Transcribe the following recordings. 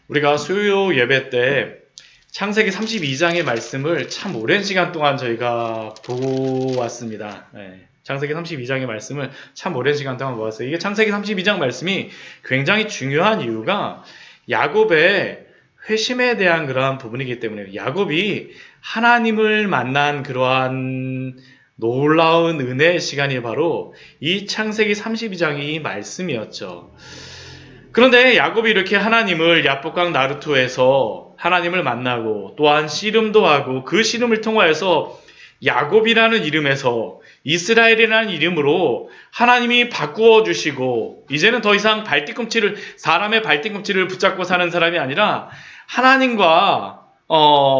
우리가 수요 예배 때 창세기 32장의 말씀을 참 오랜 시간 동안 저희가 보고 왔습니다. 창세기 32장의 말씀을 참 오랜 시간 동안 보았어요. 이게 창세기 32장 말씀이 굉장히 중요한 이유가 야곱의 회심에 대한 그러한 부분이기 때문에 야곱이 하나님을 만난 그러한 놀라운 은혜의 시간이 바로 이 창세기 32장이 말씀이었죠. 그런데 야곱이 이렇게 하나님을 야복강 나루토에서 하나님을 만나고 또한 씨름도 하고 그 씨름을 통하여서 야곱이라는 이름에서 이스라엘이라는 이름으로 하나님이 바꾸어 주시고 이제는 더 이상 사람의 발뒤꿈치를 붙잡고 사는 사람이 아니라 하나님과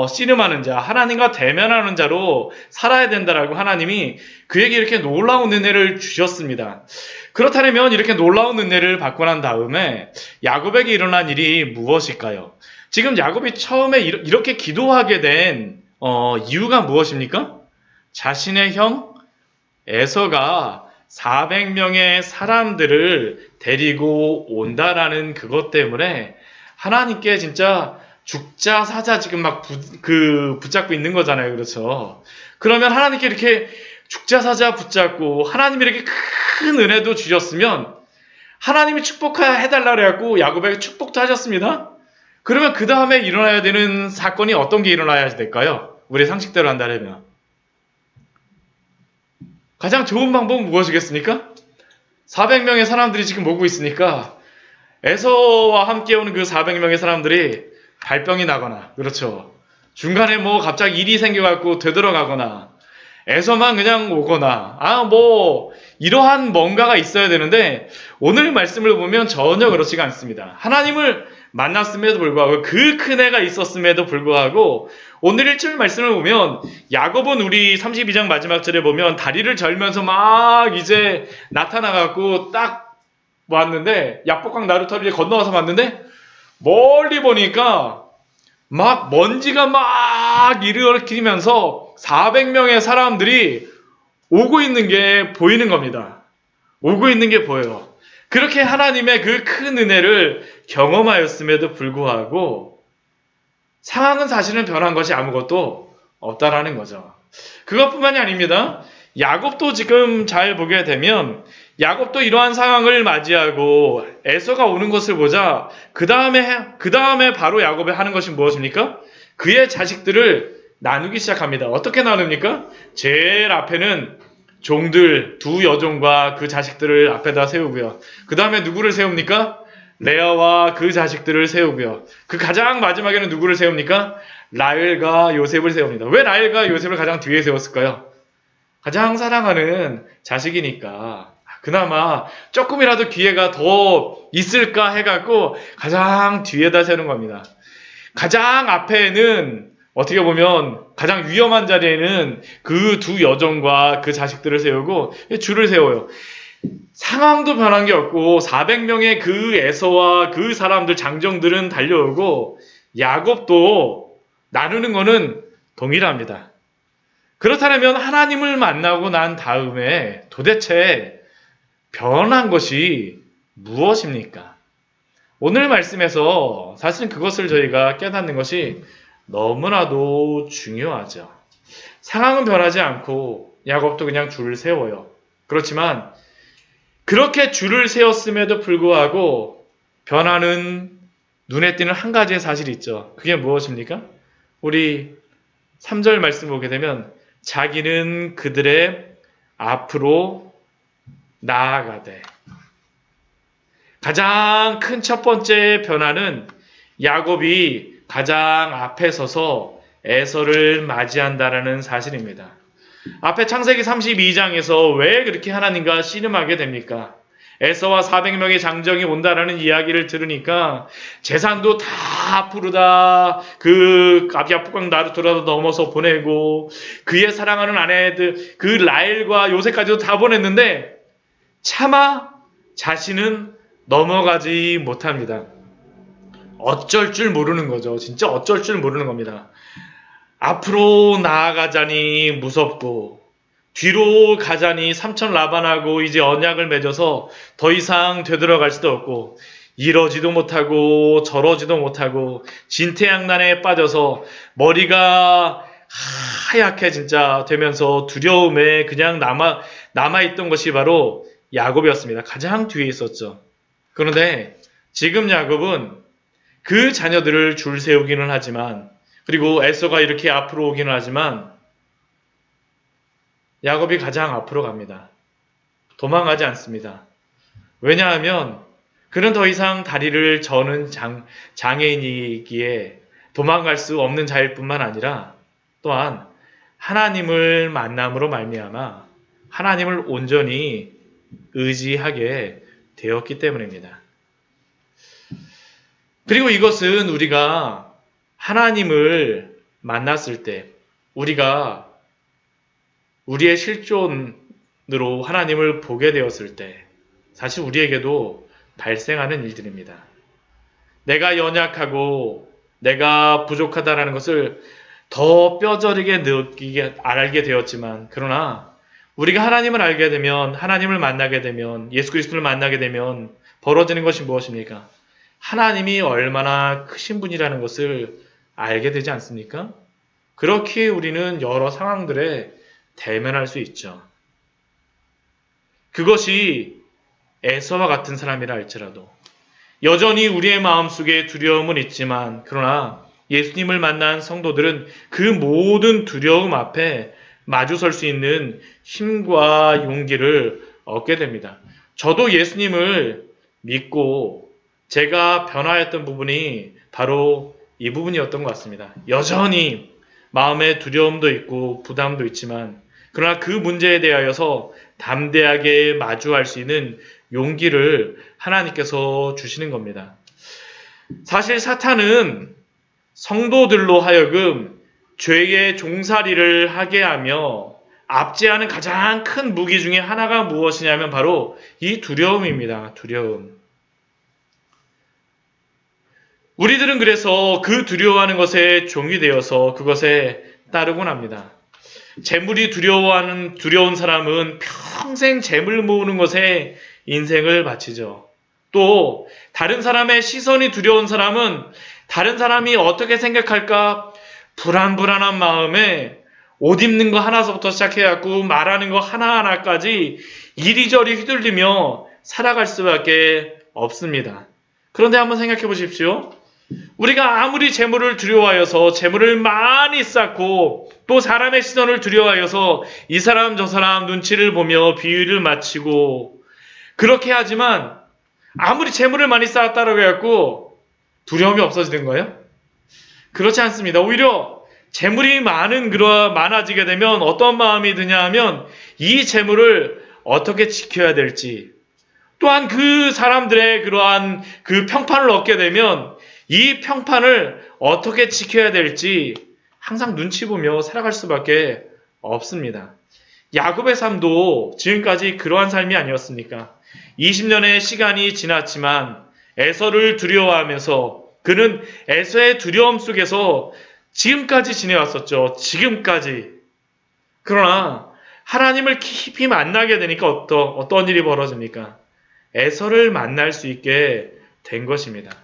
씨름하는 자, 하나님과 대면하는 자로 살아야 된다라고 하나님이 그에게 이렇게 놀라운 은혜를 주셨습니다. 그렇다면 이렇게 놀라운 은혜를 받고 난 다음에 야곱에게 일어난 일이 무엇일까요? 지금 야곱이 처음에 이렇게 기도하게 된 이유가 무엇입니까? 자신의 형 에서가 400명의 사람들을 데리고 온다라는 그것 때문에 하나님께 진짜 죽자 사자 지금 막 붙잡고 있는 거잖아요. 그렇죠? 그러면 하나님께 이렇게 죽자 사자 붙잡고 하나님이 이렇게 큰 은혜도 주셨으면 하나님이 축복해달라 그래갖고 야곱에게 축복도 하셨습니다. 그러면 그 다음에 일어나야 되는 사건이 어떤 게 일어나야 될까요? 우리 상식대로 한다면 가장 좋은 방법은 무엇이겠습니까? 400명의 사람들이 지금 오고 있으니까 에서와 함께 오는 그 400명의 사람들이 발병이 나거나, 그렇죠. 중간에 뭐 갑자기 일이 생겨갖고 되돌아가거나, 에서만 그냥 오거나, 이러한 뭔가가 있어야 되는데, 오늘 말씀을 보면 전혀 그렇지가 않습니다. 하나님을 만났음에도 불구하고, 그 큰 애가 있었음에도 불구하고, 오늘 1절 말씀을 보면, 야곱은 우리 32장 마지막 절에 보면, 다리를 절면서 막 이제 나타나갖고 딱 왔는데, 야복강 나루터를 건너와서 봤는데, 멀리 보니까 막 먼지가 막 일으키면서 400명의 사람들이 오고 있는 게 보이는 겁니다. 오고 있는 게 보여요. 그렇게 하나님의 그 큰 은혜를 경험하였음에도 불구하고 상황은 사실은 변한 것이 아무것도 없다라는 거죠. 그것뿐만이 아닙니다. 야곱도 지금 잘 보게 되면 야곱도 이러한 상황을 맞이하고 에서가 오는 것을 보자 그 다음에 바로 야곱이 하는 것이 무엇입니까? 그의 자식들을 나누기 시작합니다. 어떻게 나눕니까? 제일 앞에는 종들 두 여종과 그 자식들을 앞에다 세우고요. 그 다음에 누구를 세웁니까? 레아와 그 자식들을 세우고요. 그 가장 마지막에는 누구를 세웁니까? 라헬과 요셉을 세웁니다. 왜 라헬과 요셉을 가장 뒤에 세웠을까요? 가장 사랑하는 자식이니까 그나마 조금이라도 기회가 더 있을까 해갖고 가장 뒤에다 세우는 겁니다. 가장 앞에는 어떻게 보면 가장 위험한 자리에는 그 두 여종과 그 자식들을 세우고 줄을 세워요. 상황도 변한 게 없고 400명의 그 에서와 그 사람들 장정들은 달려오고 야곱도 나누는 거는 동일합니다. 그렇다면 하나님을 만나고 난 다음에 도대체 변한 것이 무엇입니까? 오늘 말씀에서 사실 그것을 저희가 깨닫는 것이 너무나도 중요하죠. 상황은 변하지 않고 야곱도 그냥 줄을 세워요. 그렇지만 그렇게 줄을 세웠음에도 불구하고 변화는 눈에 띄는 한 가지의 사실이 있죠. 그게 무엇입니까? 우리 3절 말씀 보게 되면 자기는 그들의 앞으로 나아가되 가장 큰 첫 번째 변화는 야곱이 가장 앞에 서서 에서를 맞이한다라는 사실입니다. 앞에 창세기 32장에서 왜 그렇게 하나님과 씨름하게 됩니까? 에서와 400명의 장정이 온다라는 이야기를 들으니까 재산도 다 앞으로 다 그 야복강 나루토라도 넘어서 보내고 그의 사랑하는 아내들 그 라헬과 요셉까지도 다 보냈는데 차마 자신은 넘어가지 못합니다. 어쩔 줄 모르는 거죠. 진짜 어쩔 줄 모르는 겁니다. 앞으로 나아가자니 무섭고 뒤로 가자니 삼촌 라반하고 이제 언약을 맺어서 더 이상 되돌아갈 수도 없고 이러지도 못하고 저러지도 못하고 진퇴양난에 빠져서 머리가 하얗게 진짜 되면서 두려움에 그냥 남아있던 것이 바로 야곱이었습니다. 가장 뒤에 있었죠. 그런데 지금 야곱은 그 자녀들을 줄 세우기는 하지만, 그리고 에서가 이렇게 앞으로 오기는 하지만 야곱이 가장 앞으로 갑니다. 도망가지 않습니다. 왜냐하면 그는 더 이상 다리를 저는 장애인이기에 도망갈 수 없는 자일 뿐만 아니라 또한 하나님을 만남으로 말미암아 하나님을 온전히 의지하게 되었기 때문입니다. 그리고 이것은 우리가 하나님을 만났을 때, 우리가 우리의 실존으로 하나님을 보게 되었을 때 사실 우리에게도 발생하는 일들입니다. 내가 연약하고 내가 부족하다라는 것을 더 뼈저리게 알게 되었지만, 그러나 우리가 하나님을 알게 되면, 하나님을 만나게 되면, 예수 그리스도를 만나게 되면 벌어지는 것이 무엇입니까? 하나님이 얼마나 크신 분이라는 것을 알게 되지 않습니까? 그렇게 우리는 여러 상황들에 대면할 수 있죠. 그것이 에서와 같은 사람이라 할지라도 여전히 우리의 마음속에 두려움은 있지만, 그러나 예수님을 만난 성도들은 그 모든 두려움 앞에 마주설 수 있는 힘과 용기를 얻게 됩니다. 저도 예수님을 믿고 제가 변화했던 부분이 바로 이 부분이었던 것 같습니다. 여전히 마음에 두려움도 있고 부담도 있지만, 그러나 그 문제에 대하여서 담대하게 마주할 수 있는 용기를 하나님께서 주시는 겁니다. 사실 사탄은 성도들로 하여금 죄의 종살이를 하게 하며 압제하는 가장 큰 무기 중에 하나가 무엇이냐면 바로 이 두려움입니다. 두려움. 우리들은 그래서 그 두려워하는 것에 종이 되어서 그것에 따르곤 합니다. 재물이 두려운 사람은 평생 재물 모으는 것에 인생을 바치죠. 또 다른 사람의 시선이 두려운 사람은 다른 사람이 어떻게 생각할까 불안한 마음에 옷 입는 거 하나서부터 시작해갖고 말하는 거 하나하나까지 이리저리 휘둘리며 살아갈 수밖에 없습니다. 그런데 한번 생각해 보십시오. 우리가 아무리 재물을 두려워하여서 재물을 많이 쌓고 또 사람의 시선을 두려워하여서 이 사람 저 사람 눈치를 보며 비위를 맞추고 그렇게 하지만 아무리 재물을 많이 쌓았다고 해갖고 두려움이 없어지는 거예요? 그렇지 않습니다. 오히려 재물이 많아지게 되면 어떤 마음이 드냐 하면 이 재물을 어떻게 지켜야 될지, 또한 그 사람들의 그러한 그 평판을 얻게 되면 이 평판을 어떻게 지켜야 될지 항상 눈치 보며 살아갈 수밖에 없습니다. 야곱의 삶도 지금까지 그러한 삶이 아니었습니까? 20년의 시간이 지났지만 에서를 두려워하면서 그는 에서의 두려움 속에서 지금까지 지내왔었죠. 지금까지. 그러나 하나님을 깊이 만나게 되니까 어떤 일이 벌어집니까? 에서를 만날 수 있게 된 것입니다.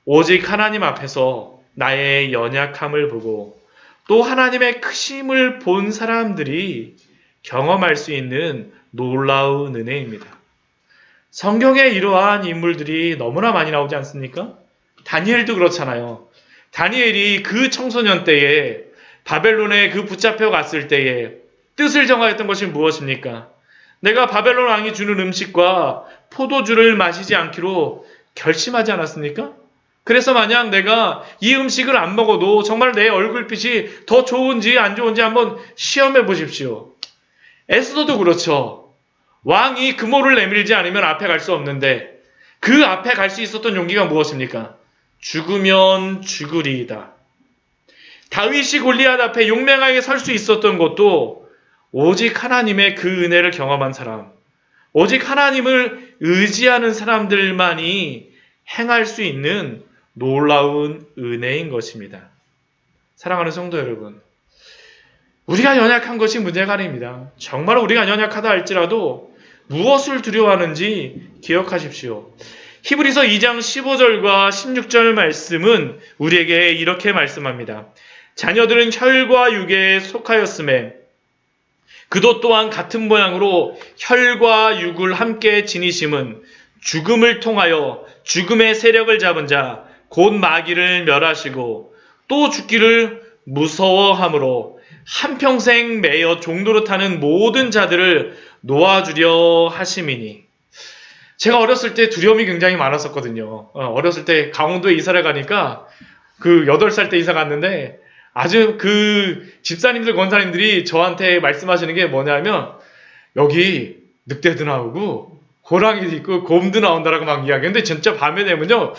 오직 하나님 앞에서 나의 연약함을 보고 또 하나님의 크심을 본 사람들이 경험할 수 있는 놀라운 은혜입니다. 성경에 이러한 인물들이 너무나 많이 나오지 않습니까? 다니엘도 그렇잖아요. 다니엘이 그 청소년 때에 바벨론에 그 붙잡혀 갔을 때에 뜻을 정하였던 것이 무엇입니까? 내가 바벨론 왕이 주는 음식과 포도주를 마시지 않기로 결심하지 않았습니까? 그래서 만약 내가 이 음식을 안 먹어도 정말 내 얼굴빛이 더 좋은지 안 좋은지 한번 시험해 보십시오. 에스더도 그렇죠. 왕이 금호를 내밀지 않으면 앞에 갈 수 없는데 그 앞에 갈 수 있었던 용기가 무엇입니까? 죽으면 죽으리이다. 다윗이 골리앗 앞에 용맹하게 설 수 있었던 것도 오직 하나님의 그 은혜를 경험한 사람, 오직 하나님을 의지하는 사람들만이 행할 수 있는 놀라운 은혜인 것입니다. 사랑하는 성도 여러분, 우리가 연약한 것이 문제가 아닙니다. 정말 우리가 연약하다 할지라도 무엇을 두려워하는지 기억하십시오. 히브리서 2장 15절과 16절 말씀은 우리에게 이렇게 말씀합니다. 자녀들은 혈과 육에 속하였음에 그도 또한 같은 모양으로 혈과 육을 함께 지니심은 죽음을 통하여 죽음의 세력을 잡은 자 곧 마귀를 멸하시고 또 죽기를 무서워함으로 한평생 매여 종노릇하는 모든 자들을 놓아주려 하심이니. 제가 어렸을 때 두려움이 굉장히 많았었거든요. 어렸을 때 강원도에 이사를 가니까 그 8살 때 이사 갔는데 아주 그 집사님들 권사님들이 저한테 말씀하시는 게 뭐냐면 여기 늑대도 나오고 호랑이도 있고 곰도 나온다라고 막 이야기했는데 진짜 밤에 되면요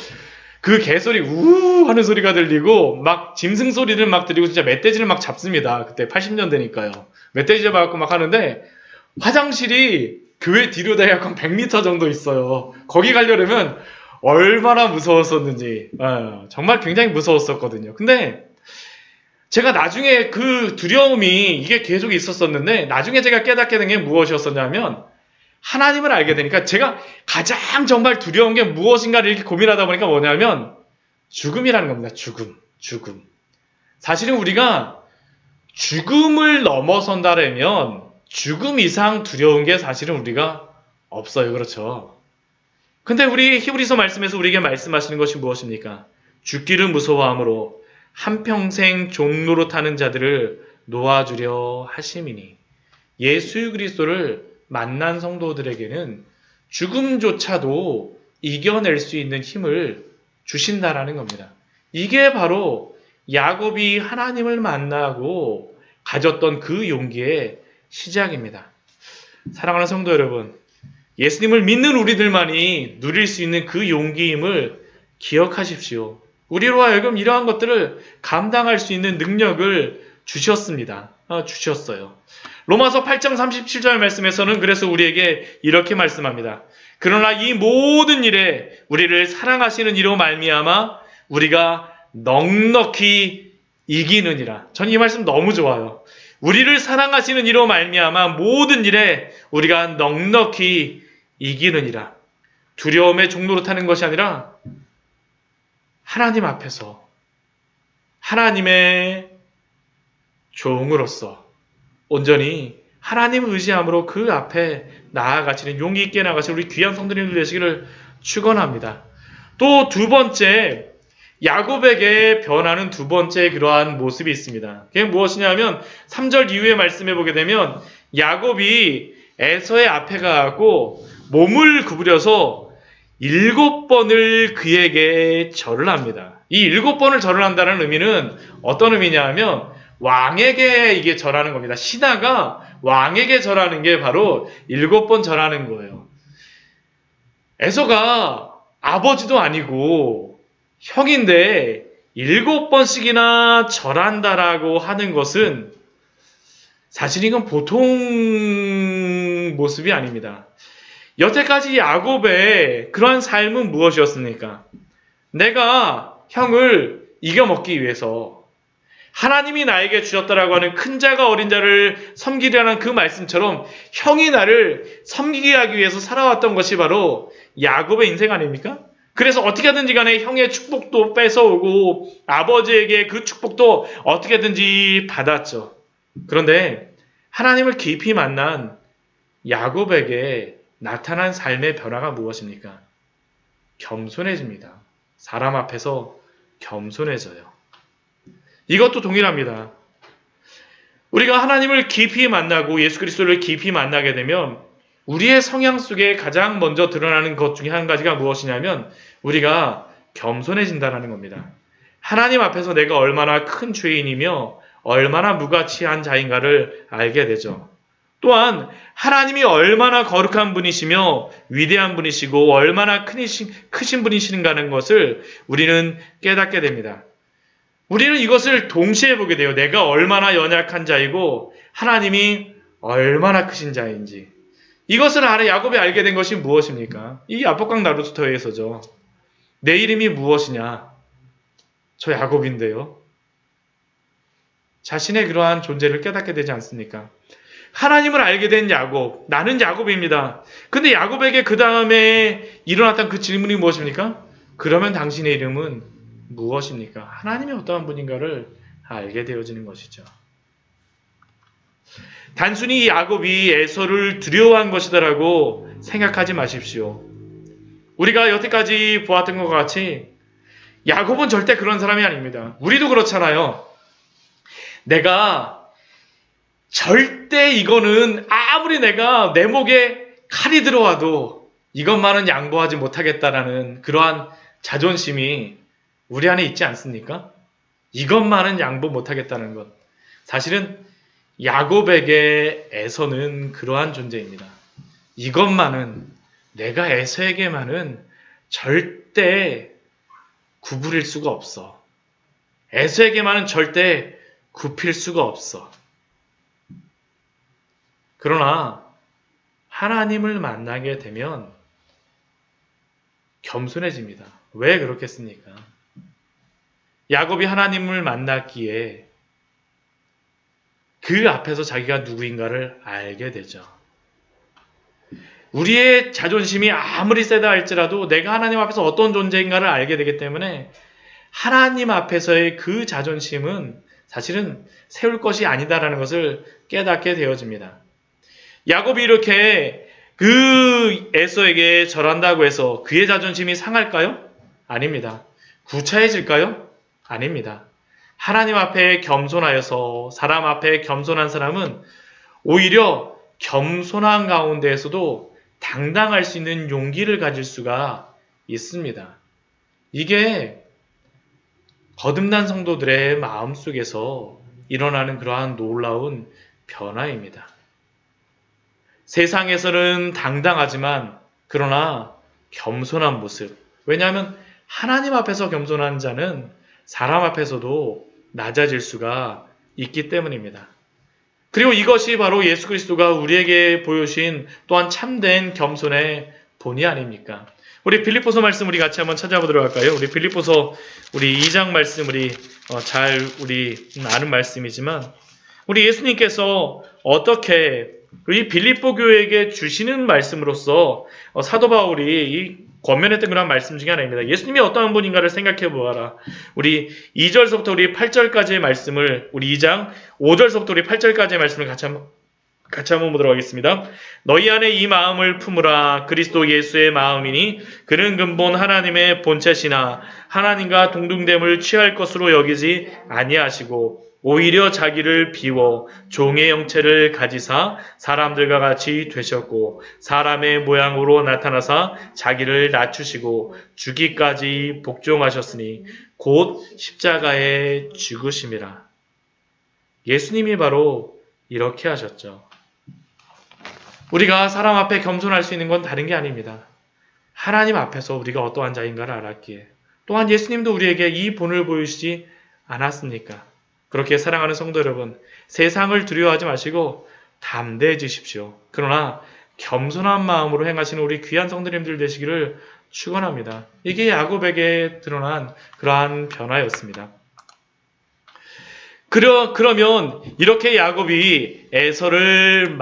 그 개소리 우우 하는 소리가 들리고 막 짐승 소리를 막 들리고 진짜 멧돼지를 막 잡습니다. 그때 80년대니까요. 멧돼지 잡아갖고 막 하는데 화장실이 교회 뒤로 대략 100m 정도 있어요. 거기 가려면 얼마나 무서웠었는지 정말 굉장히 무서웠었거든요. 근데 제가 나중에 그 두려움이 이게 계속 있었었는데 나중에 제가 깨닫게 된 게 무엇이었었냐면 하나님을 알게 되니까 제가 가장 정말 두려운 게 무엇인가를 이렇게 고민하다 보니까 뭐냐면 죽음이라는 겁니다. 죽음. 사실은 우리가 죽음을 넘어선다라면 죽음 이상 두려운 게 사실은 우리가 없어요. 그렇죠? 근데 우리 히브리서 말씀에서 우리에게 말씀하시는 것이 무엇입니까? 죽기를 무서워함으로 한평생 종노릇하는 자들을 놓아주려 하심이니. 예수 그리스도를 만난 성도들에게는 죽음조차도 이겨낼 수 있는 힘을 주신다라는 겁니다. 이게 바로 야곱이 하나님을 만나고 가졌던 그 용기의 시작입니다. 사랑하는 성도 여러분, 예수님을 믿는 우리들만이 누릴 수 있는 그 용기임을 기억하십시오. 우리로 하여금 이러한 것들을 감당할 수 있는 능력을 주셨어요. 로마서 8장 37절 말씀에서는 그래서 우리에게 이렇게 말씀합니다. 그러나 이 모든 일에 우리를 사랑하시는 이로 말미암아 우리가 넉넉히 이기느니라. 전 이 말씀 너무 좋아요. 우리를 사랑하시는 이로 말미암아 모든 일에 우리가 넉넉히 이기느니라. 두려움의 종노릇하는 것이 아니라 하나님 앞에서 하나님의 종으로서 온전히 하나님을 의지함으로 그 앞에 나아가시는 용기 있게 나아가시는 우리 귀한 성도님들 되시기를 축원합니다. 또 두 번째, 야곱에게 변하는 두 번째 그러한 모습이 있습니다. 그게 무엇이냐면 3절 이후에 말씀해 보게 되면 야곱이 에서의 앞에 가고 몸을 구부려서 7번을 그에게 절을 합니다. 이 7번을 절을 한다는 의미는 어떤 의미냐 하면 왕에게 이게 절하는 겁니다. 신하가 왕에게 절하는 게 바로 7번 절하는 거예요. 에서가 아버지도 아니고 형인데 7번씩이나 절한다라고 하는 것은 사실 이건 보통 모습이 아닙니다. 여태까지 야곱의 그러한 삶은 무엇이었습니까? 내가 형을 이겨먹기 위해서 하나님이 나에게 주셨다라고 하는 큰 자가 어린 자를 섬기려는 그 말씀처럼 형이 나를 섬기게 하기 위해서 살아왔던 것이 바로 야곱의 인생 아닙니까? 그래서 어떻게든지 간에 형의 축복도 뺏어오고 아버지에게 그 축복도 어떻게든지 받았죠. 그런데 하나님을 깊이 만난 야곱에게 나타난 삶의 변화가 무엇입니까? 겸손해집니다. 사람 앞에서 겸손해져요. 이것도 동일합니다. 우리가 하나님을 깊이 만나고 예수 그리스도를 깊이 만나게 되면 우리의 성향 속에 가장 먼저 드러나는 것 중에 한 가지가 무엇이냐면 우리가 겸손해진다는 겁니다. 하나님 앞에서 내가 얼마나 큰 죄인이며 얼마나 무가치한 자인가를 알게 되죠. 또한 하나님이 얼마나 거룩한 분이시며 위대한 분이시고 얼마나 크신 분이신가 하는 것을 우리는 깨닫게 됩니다. 우리는 이것을 동시에 보게 돼요. 내가 얼마나 연약한 자이고 하나님이 얼마나 크신 자인지. 이것을 야곱이 알게 된 것이 무엇입니까? 이 야복강 나루토에서죠. 내 이름이 무엇이냐? 저 야곱인데요. 자신의 그러한 존재를 깨닫게 되지 않습니까? 하나님을 알게 된 야곱, 나는 야곱입니다. 근데 야곱에게 그 다음에 일어났던 그 질문이 무엇입니까? 그러면 당신의 이름은 무엇입니까? 하나님이 어떠한 분인가를 알게 되어지는 것이죠. 단순히 야곱이 에서를 두려워한 것이다라고 생각하지 마십시오. 우리가 여태까지 보았던 것과 같이 야곱은 절대 그런 사람이 아닙니다. 우리도 그렇잖아요. 내가 절대 이거는 아무리 내가 내 목에 칼이 들어와도 이것만은 양보하지 못하겠다라는 그러한 자존심이 우리 안에 있지 않습니까? 이것만은 양보 못하겠다는 것. 사실은 야곱에게 에서는 그러한 존재입니다. 이것만은 내가 에서에게만은 절대 구부릴 수가 없어. 에서에게만은 절대 굽힐 수가 없어. 그러나 하나님을 만나게 되면 겸손해집니다. 왜 그렇겠습니까? 야곱이 하나님을 만났기에 그 앞에서 자기가 누구인가를 알게 되죠. 우리의 자존심이 아무리 세다 할지라도 내가 하나님 앞에서 어떤 존재인가를 알게 되기 때문에 하나님 앞에서의 그 자존심은 사실은 세울 것이 아니다라는 것을 깨닫게 되어집니다. 야곱이 이렇게 그 에서에게 절한다고 해서 그의 자존심이 상할까요? 아닙니다. 구차해질까요? 아닙니다. 하나님 앞에 겸손하여서 사람 앞에 겸손한 사람은 오히려 겸손한 가운데에서도 당당할 수 있는 용기를 가질 수가 있습니다. 이게 거듭난 성도들의 마음속에서 일어나는 그러한 놀라운 변화입니다. 세상에서는 당당하지만 그러나 겸손한 모습. 왜냐하면 하나님 앞에서 겸손한 자는 사람 앞에서도 낮아질 수가 있기 때문입니다. 그리고 이것이 바로 예수 그리스도가 우리에게 보여주신 또한 참된 겸손의 본이 아닙니까? 우리 빌립보서 말씀 우리 같이 한번 찾아보도록 할까요? 우리 빌립보서 우리 2장 말씀 우리 아는 말씀이지만 우리 예수님께서 어떻게 이 빌립보 교회에게 주시는 말씀으로서 사도 바울이 이 권면했던 그런 말씀 중에 하나입니다. 예수님이 어떠한 분인가를 생각해 보아라. 우리 2절서부터 우리 8절까지의 말씀을 우리 2장 5절서부터 우리 8절까지의 말씀을 같이 한번 보도록 하겠습니다. 너희 안에 이 마음을 품으라. 그리스도 예수의 마음이니 그는 근본 하나님의 본체시나 하나님과 동등됨을 취할 것으로 여기지 아니하시고 오히려 자기를 비워 종의 형체를 가지사 사람들과 같이 되셨고 사람의 모양으로 나타나사 자기를 낮추시고 죽기까지 복종하셨으니 곧 십자가에 죽으심이라. 예수님이 바로 이렇게 하셨죠. 우리가 사람 앞에 겸손할 수 있는 건 다른 게 아닙니다. 하나님 앞에서 우리가 어떠한 자인가를 알았기에 또한 예수님도 우리에게 이 본을 보이시지 않았습니까? 그렇게 사랑하는 성도 여러분, 세상을 두려워하지 마시고 담대해지십시오. 그러나 겸손한 마음으로 행하시는 우리 귀한 성도님들 되시기를 축원합니다. 이게 야곱에게 드러난 그러한 변화였습니다. 그러면 이렇게 야곱이 에서를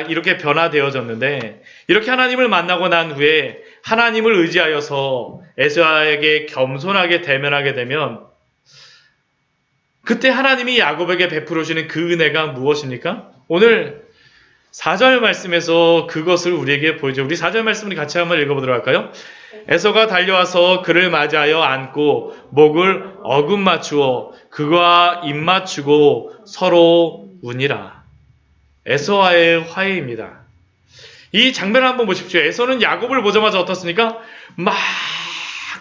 이렇게 변화되어졌는데 이렇게 하나님을 만나고 난 후에 하나님을 의지하여서 에서에게 겸손하게 대면하게 되면 그때 하나님이 야곱에게 베풀어 주시는 그 은혜가 무엇입니까? 오늘 4절 말씀에서 그것을 우리에게 보여줘요. 우리 4절 말씀을 같이 한번 읽어보도록 할까요? 에서가 달려와서 그를 맞이하여 안고 목을 어금 맞추어 그와 입 맞추고 서로 우니라. 에서와의 화해입니다. 이 장면을 한번 보십시오. 에서는 야곱을 보자마자 어떻습니까? 막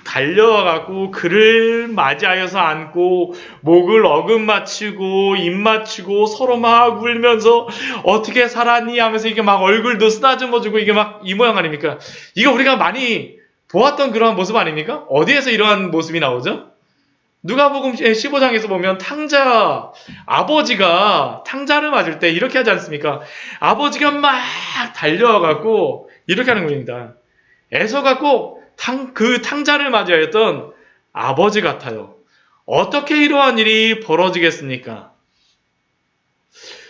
달려와갖고 그를 맞이하여서 안고 목을 어금 맞추고 입 맞추고 서로 막 울면서 어떻게 살았니 하면서 이게 막 얼굴도 쓰다듬어주고 이게 막 이 모양 아닙니까? 이거 우리가 많이 보았던 그러한 모습 아닙니까? 어디에서 이러한 모습이 나오죠? 누가복음 15장에서 보면 아버지가 탕자를 맞을 때 이렇게 하지 않습니까? 아버지가 막 달려와갖고 이렇게 하는 겁니다. 에서가 꼭 그 탕자를 맞이하였던 아버지 같아요. 어떻게 이러한 일이 벌어지겠습니까?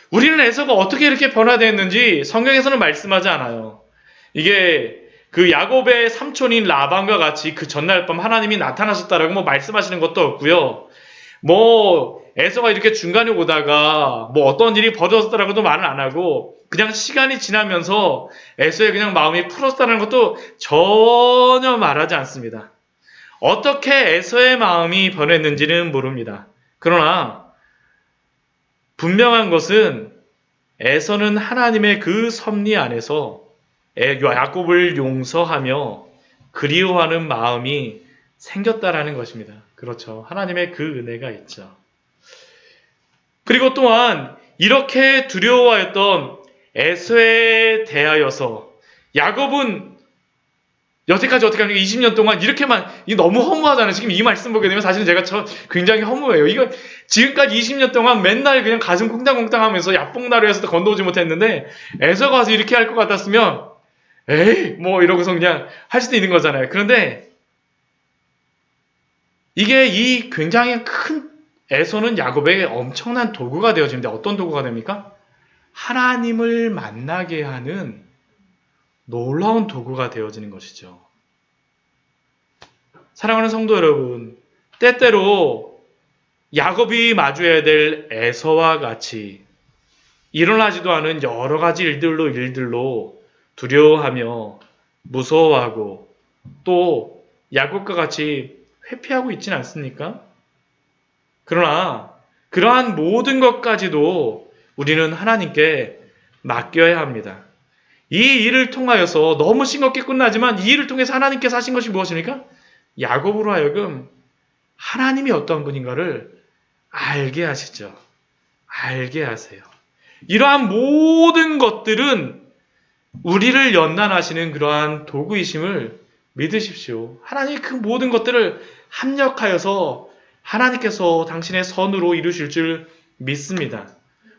우리는 에서가 어떻게 이렇게 변화되었는지 성경에서는 말씀하지 않아요. 이게 그 야곱의 삼촌인 라반과 같이 그 전날 밤 하나님이 나타나셨다라고 뭐 말씀하시는 것도 없고요. 뭐 에서가 이렇게 중간에 오다가 뭐 어떤 일이 벌어졌다라고도 말은 안 하고 그냥 시간이 지나면서 에서의 그냥 마음이 풀었다는 것도 전혀 말하지 않습니다. 어떻게 에서의 마음이 변했는지는 모릅니다. 그러나 분명한 것은 에서는 하나님의 그 섭리 안에서 야곱을 용서하며 그리워하는 마음이 생겼다라는 것입니다. 그렇죠. 하나님의 그 은혜가 있죠. 그리고 또한 이렇게 두려워하였던 에서에 대하여서 야곱은 여태까지 어떻게 하면 20년 동안 이렇게만, 이게 너무 허무하잖아요. 지금 이 말씀 보게 되면 사실은 제가 굉장히 허무해요. 이거 지금까지 20년 동안 맨날 그냥 가슴 콩당콩당 하면서 야뽕나루에서도 건너오지 못했는데 에서 가서 이렇게 할 것 같았으면 에이 뭐 이러고서 그냥 할 수도 있는 거잖아요. 그런데 이게 이 굉장히 큰 에서는 야곱에게 엄청난 도구가 되어집니다. 어떤 도구가 됩니까? 하나님을 만나게 하는 놀라운 도구가 되어지는 것이죠. 사랑하는 성도 여러분, 때때로 야곱이 마주해야 될 에서와 같이 일어나지도 않은 여러 가지 일들로 두려워하며 무서워하고 또 야곱과 같이 회피하고 있지는 않습니까? 그러나 그러한 모든 것까지도 우리는 하나님께 맡겨야 합니다. 이 일을 통하여서 너무 싱겁게 끝나지만 이 일을 통해서 하나님께서 하신 것이 무엇입니까? 야곱으로 하여금 하나님이 어떤 분인가를 알게 하시죠. 알게 하세요. 이러한 모든 것들은 우리를 연단하시는 그러한 도구이심을 믿으십시오. 하나님이 그 모든 것들을 합력하여서 하나님께서 당신의 선으로 이루실 줄 믿습니다.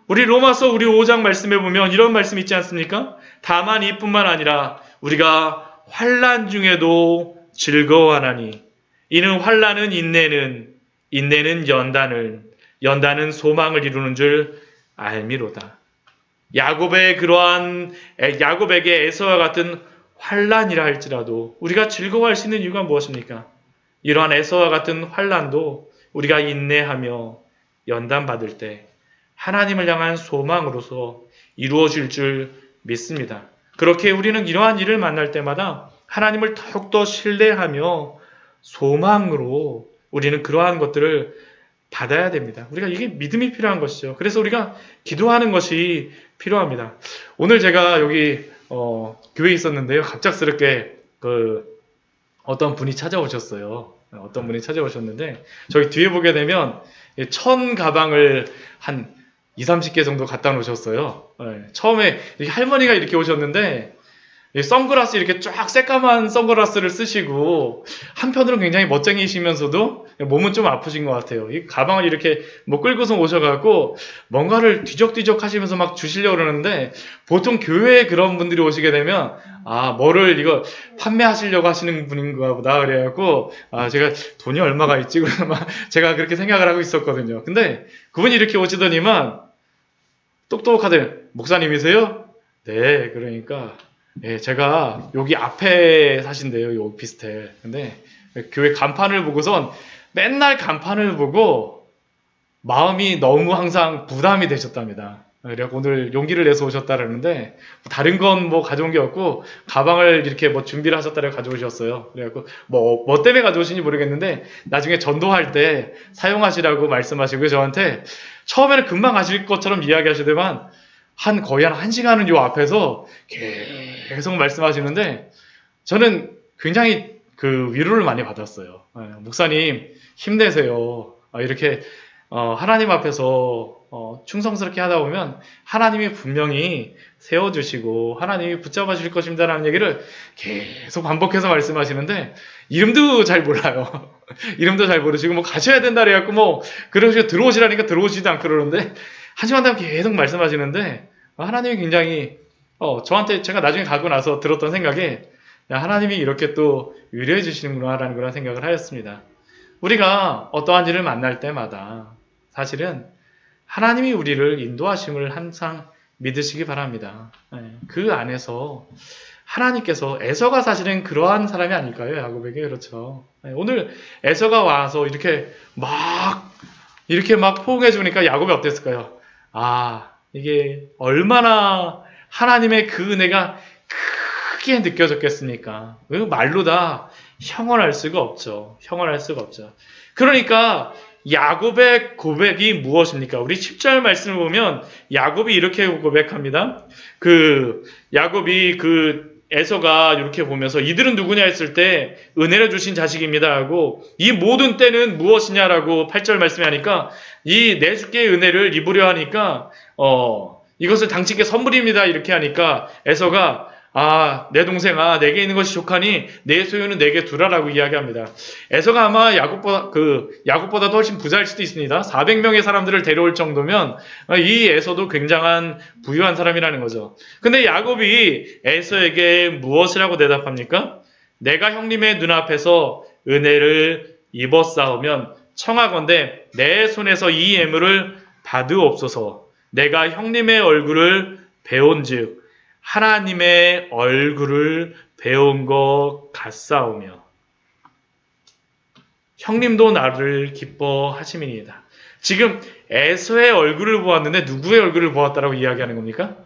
우리 로마서 우리 5장 말씀에 보면 이런 말씀 있지 않습니까? 다만 이뿐만 아니라 우리가 환난 중에도 즐거워하나니 이는 환난은 인내는 연단은 소망을 이루는 줄 알미로다. 야곱에게 에서와 같은 환난이라 할지라도 우리가 즐거워할 수 있는 이유가 무엇입니까? 이러한 에서와 같은 환난도 우리가 인내하며 연단받을 때 하나님을 향한 소망으로서 이루어질 줄 믿습니다. 그렇게 우리는 이러한 일을 만날 때마다 하나님을 더욱더 신뢰하며 소망으로 우리는 그러한 것들을 받아야 됩니다. 우리가 이게 믿음이 필요한 것이죠. 그래서 우리가 기도하는 것이 필요합니다. 오늘 제가 여기 교회에 있었는데요. 갑작스럽게 어떤 분이 찾아오셨어요. 어떤 분이 찾아오셨는데 저기 뒤에 보게 되면 천 가방을 한 20-30개 정도 갖다 놓으셨어요. 처음에 할머니가 이렇게 오셨는데 선글라스 이렇게 쫙 새까만 선글라스를 쓰시고 한편으로는 굉장히 멋쟁이시면서도 몸은 좀 아프신 것 같아요. 이 가방을 이렇게 뭐 끌고서 오셔가지고 뭔가를 뒤적뒤적 하시면서 막 주시려고 그러는데 보통 교회에 그런 분들이 오시게 되면 뭐를 이거 판매하시려고 하시는 분인가 보다 그래갖고 제가 돈이 얼마가 있지 그래서 막 제가 그렇게 생각을 하고 있었거든요. 근데 그분이 이렇게 오시더니만 똑똑하대. 목사님이세요? 네, 그러니까 제가 여기 앞에 사신대요, 이 오피스텔. 근데 교회 간판을 보고선 맨날 간판을 보고 마음이 너무 항상 부담이 되셨답니다. 그래서 오늘 용기를 내서 오셨다라는데 다른 건 뭐 가져온 게 없고 가방을 이렇게 뭐 준비를 하셨다고 가져오셨어요. 그래갖고 뭐 때문에 가져오신지 모르겠는데 나중에 전도할 때 사용하시라고 말씀하시고 저한테 처음에는 금방 가실 것처럼 이야기하시더만 거의 한 1시간은 요 앞에서 계속 말씀하시는데 저는 굉장히 위로를 많이 받았어요. 목사님 힘내세요. 이렇게 하나님 앞에서 충성스럽게 하다 보면 하나님이 분명히 세워주시고 하나님이 붙잡아 주실 것입니다라는 얘기를 계속 반복해서 말씀하시는데 이름도 잘 몰라요. 이름도 잘 모르시고 뭐 가셔야 된다 그래갖고 뭐 그러시고 들어오시라니까 들어오시지도 않고 그러는데 1시간 동안 계속 말씀하시는데 하나님이 굉장히 저한테 제가 나중에 가고 나서 들었던 생각에 하나님이 이렇게 또 위로해 주시는구나라는 그런 생각을 하였습니다. 우리가 어떠한 일을 만날 때마다 사실은 하나님이 우리를 인도하심을 항상 믿으시기 바랍니다. 그 안에서 하나님께서 에서가 사실은 그러한 사람이 아닐까요? 야곱에게 그렇죠. 오늘 에서가 와서 이렇게 막 포옹해 주니까 야곱이 어땠을까요? 아, 이게 얼마나 하나님의 그 은혜가 크게 느껴졌겠습니까? 말로 다 형언할 수가 없죠. 형언할 수가 없죠. 그러니까 야곱의 고백이 무엇입니까? 우리 10절 말씀을 보면 야곱이 이렇게 고백합니다. 야곱이 에서가 이렇게 보면서 이들은 누구냐 했을 때 은혜를 주신 자식입니다 하고 이 모든 때는 무엇이냐라고 8절 말씀에 하니까 이 내 주께 은혜를 입으려 하니까 이것을 당신께 선물입니다 이렇게 하니까 에서가 내 동생아, 내게 있는 것이 족하니 내 소유는 내게 두라라고 이야기합니다. 에서가 아마 야곱보다도 훨씬 부자일 수도 있습니다. 400명의 사람들을 데려올 정도면 이 에서도 굉장한 부유한 사람이라는 거죠. 근데 야곱이 에서에게 무엇이라고 대답합니까? 내가 형님의 눈앞에서 은혜를 입었사오면 청하건대 내 손에서 이 예물을 받으옵소서. 내가 형님의 얼굴을 배운즉 하나님의 얼굴을 배운 것 같사오며 형님도 나를 기뻐하심이니이다. 지금 에서의 얼굴을 보았는데 누구의 얼굴을 보았다라고 이야기하는 겁니까?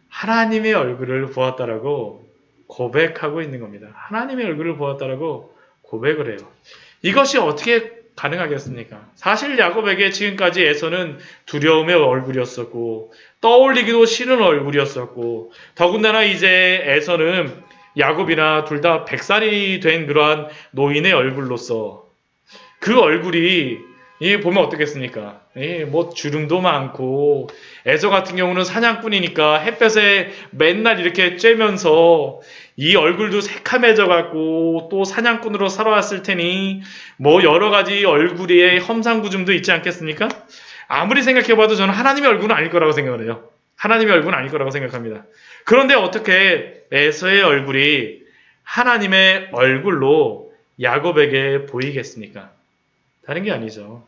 하나님의 얼굴을 보았다라고 고백하고 있는 겁니다. 하나님의 얼굴을 보았다라고 고백을 해요. 이것이 어떻게 가능하겠습니까? 사실 야곱에게 지금까지 에서는 두려움의 얼굴이었었고 떠올리기도 싫은 얼굴이었었고 더군다나 이제 에서는 야곱이나 둘 다 100살이 된 그러한 노인의 얼굴로서 그 얼굴이 보면 어떻겠습니까? 뭐 주름도 많고 에서 같은 경우는 사냥꾼이니까 햇볕에 맨날 이렇게 쬐면서 이 얼굴도 새카매져 갖고 또 사냥꾼으로 살아왔을 테니 뭐 여러 가지 얼굴에 험상궂음도 있지 않겠습니까? 아무리 생각해봐도 저는 하나님의 얼굴은 아닐 거라고 생각을 해요. 하나님의 얼굴은 아닐 거라고 생각합니다. 그런데 어떻게 에서의 얼굴이 하나님의 얼굴로 야곱에게 보이겠습니까? 다른 게 아니죠.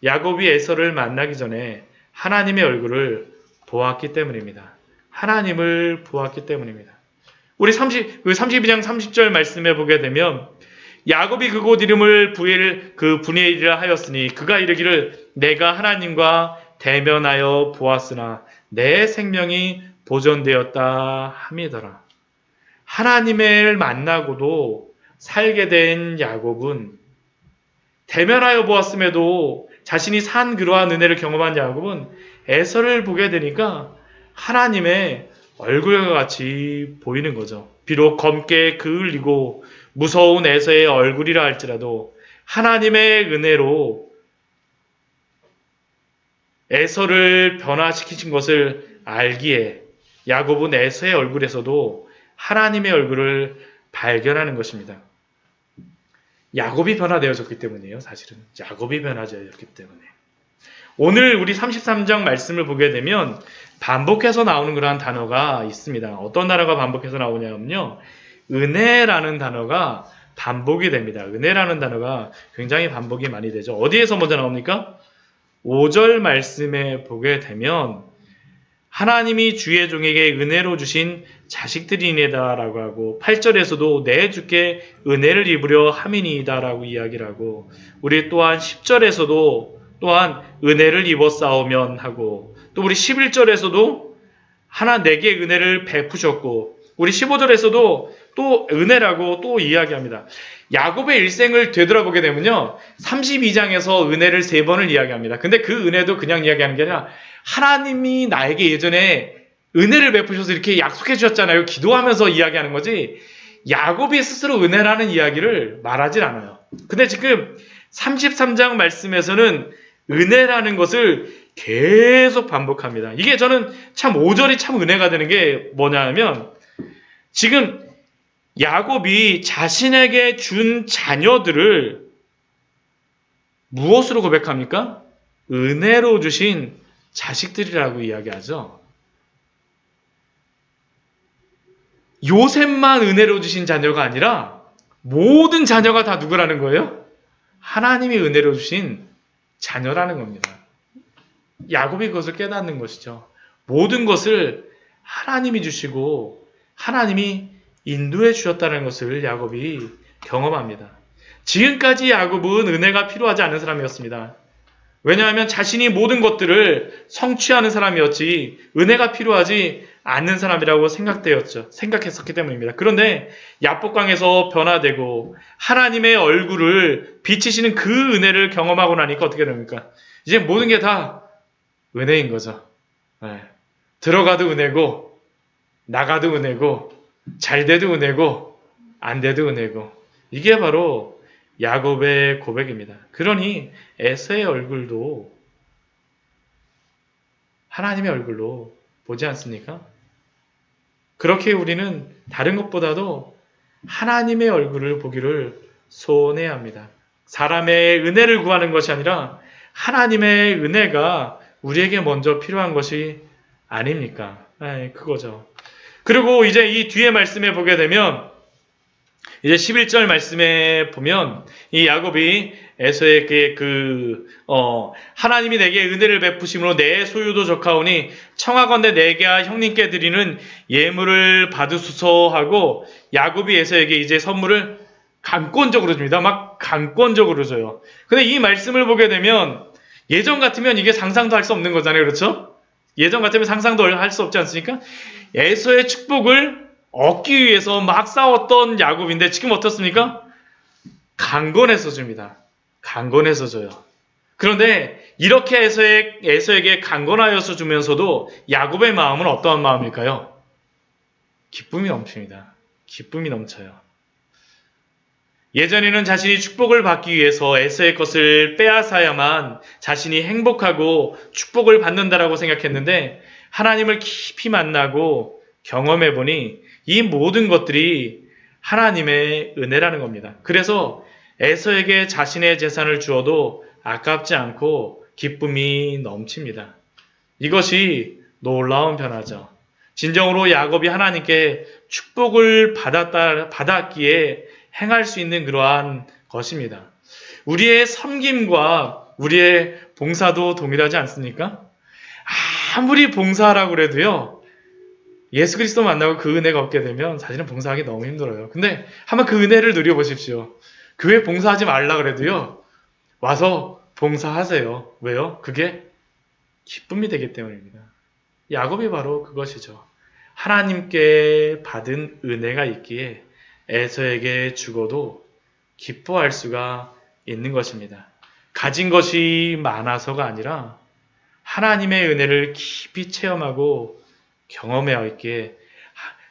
야곱이 에서를 만나기 전에 하나님의 얼굴을 보았기 때문입니다. 하나님을 보았기 때문입니다. 우리 32장 30절 말씀해 보게 되면 야곱이 그곳 이름을 브니엘이라 하였으니 그가 이르기를 내가 하나님과 대면하여 보았으나 내 생명이 보존되었다 함이더라. 하나님을 만나고도 살게 된 야곱은 대면하여 보았음에도 자신이 산 그러한 은혜를 경험한 야곱은 에서를 보게 되니까 하나님의 얼굴과 같이 보이는 거죠. 비록 검게 그을리고 무서운 에서의 얼굴이라 할지라도 하나님의 은혜로 에서를 변화시키신 것을 알기에 야곱은 에서의 얼굴에서도 하나님의 얼굴을 발견하는 것입니다. 야곱이 변화되어졌기 때문이에요. 사실은 야곱이 변화되어졌기 때문에 오늘 우리 33장 말씀을 보게 되면 반복해서 나오는 그러한 단어가 있습니다. 어떤 단어가 반복해서 나오냐면요, 은혜라는 단어가 반복이 됩니다. 은혜라는 단어가 굉장히 반복이 많이 되죠. 어디에서 먼저 나옵니까? 5절 말씀에 보게 되면 하나님이 주의 종에게 은혜로 주신 자식들이니이다 라고 하고 8절에서도 내 주께 은혜를 입으려 함이니이다 라고 이야기를 하고 우리 또한 10절에서도 또한 은혜를 입었사오면 하고 또 우리 11절에서도 하나 내게 은혜를 베푸셨고 우리 15절에서도 또 은혜라고 또 이야기합니다. 야곱의 일생을 되돌아보게 되면요 32장에서 은혜를 3번을 이야기합니다. 근데 그 은혜도 그냥 이야기하는 게 아니라 하나님이 나에게 예전에 은혜를 베푸셔서 이렇게 약속해 주셨잖아요. 기도하면서 이야기하는 거지 야곱이 스스로 은혜라는 이야기를 말하진 않아요. 근데 지금 33장 말씀에서는 은혜라는 것을 계속 반복합니다. 이게 저는 참 5절이 참 은혜가 되는 게 뭐냐면 지금 야곱이 자신에게 준 자녀들을 무엇으로 고백합니까? 은혜로 주신 자식들이라고 이야기하죠. 요셉만 은혜로 주신 자녀가 아니라 모든 자녀가 다 누구라는 거예요? 하나님이 은혜로 주신 자녀라는 겁니다. 야곱이 그것을 깨닫는 것이죠. 모든 것을 하나님이 주시고 하나님이 인도해 주셨다는 것을 야곱이 경험합니다. 지금까지 야곱은 은혜가 필요하지 않은 사람이었습니다. 왜냐하면 자신이 모든 것들을 성취하는 사람이었지 은혜가 필요하지 않는 사람이라고 생각했었기 때문입니다. 그런데 야복강에서 변화되고 하나님의 얼굴을 비치시는 그 은혜를 경험하고 나니까 어떻게 됩니까? 이제 모든 게 다 은혜인 거죠. 네. 들어가도 은혜고 나가도 은혜고 잘 돼도 은혜고 안 돼도 은혜고 이게 바로 야곱의 고백입니다. 그러니 에서의 얼굴도 하나님의 얼굴로 보지 않습니까? 그렇게 우리는 다른 것보다도 하나님의 얼굴을 보기를 소원해야 합니다. 사람의 은혜를 구하는 것이 아니라 하나님의 은혜가 우리에게 먼저 필요한 것이 아닙니까? 그거죠. 그리고 이제 이 뒤에 말씀에 보게 되면 이제 11절 말씀에 보면 이 야곱이 에서에게 하나님이 내게 은혜를 베푸심으로 내 소유도 적하오니 청하건대 내게와 형님께 드리는 예물을 받으소서 하고 야곱이 에서에게 이제 선물을 강권적으로 줍니다. 막 강권적으로 줘요. 근데 이 말씀을 보게 되면 예전 같으면 이게 상상도 할 수 없는 거잖아요. 그렇죠? 예전 같으면 상상도 할 수 없지 않습니까? 에서의 축복을 얻기 위해서 막 싸웠던 야곱인데 지금 어떻습니까? 강건해서 줍니다. 강건해서 줘요. 그런데 이렇게 에서에게 강건하여서 주면서도 야곱의 마음은 어떠한 마음일까요? 기쁨이 넘칩니다. 기쁨이 넘쳐요. 예전에는 자신이 축복을 받기 위해서 에서의 것을 빼앗아야만 자신이 행복하고 축복을 받는다라고 생각했는데 하나님을 깊이 만나고 경험해보니 이 모든 것들이 하나님의 은혜라는 겁니다. 그래서 에서에게 자신의 재산을 주어도 아깝지 않고 기쁨이 넘칩니다. 이것이 놀라운 변화죠. 진정으로 야곱이 하나님께 축복을 받았기에 행할 수 있는 그러한 것입니다. 우리의 섬김과 우리의 봉사도 동일하지 않습니까? 아무리 봉사하라고 그래도요, 예수 그리스도 만나고 그 은혜가 없게 되면 사실은 봉사하기 너무 힘들어요. 근데 한번 그 은혜를 누려보십시오. 교회 봉사하지 말라 그래도요, 와서 봉사하세요. 왜요? 그게 기쁨이 되기 때문입니다. 야곱이 바로 그것이죠. 하나님께 받은 은혜가 있기에 에서에게 죽어도 기뻐할 수가 있는 것입니다. 가진 것이 많아서가 아니라 하나님의 은혜를 깊이 체험하고 경험해 있기에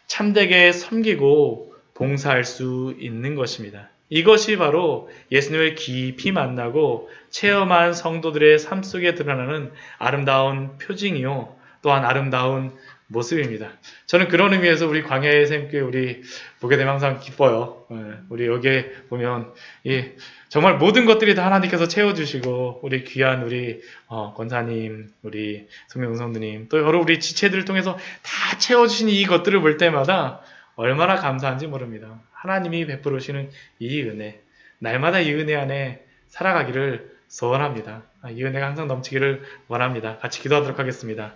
참되게 섬기고 봉사할 수 있는 것입니다. 이것이 바로 예수님을 깊이 만나고 체험한 성도들의 삶 속에 드러나는 아름다운 표징이요, 또한 아름다운 모습입니다. 저는 그런 의미에서 우리 광야의 샘교회 우리 보게 되면 항상 기뻐요. 우리 여기에 보면 정말 모든 것들이 다 하나님께서 채워주시고 우리 귀한 우리 권사님, 우리 성명성도님, 또 여러 우리 지체들을 통해서 다 채워주신 이 것들을 볼 때마다 얼마나 감사한지 모릅니다. 하나님이 베풀으시는 이 은혜, 날마다 이 은혜 안에 살아가기를 소원합니다. 이 은혜가 항상 넘치기를 원합니다. 같이 기도하도록 하겠습니다.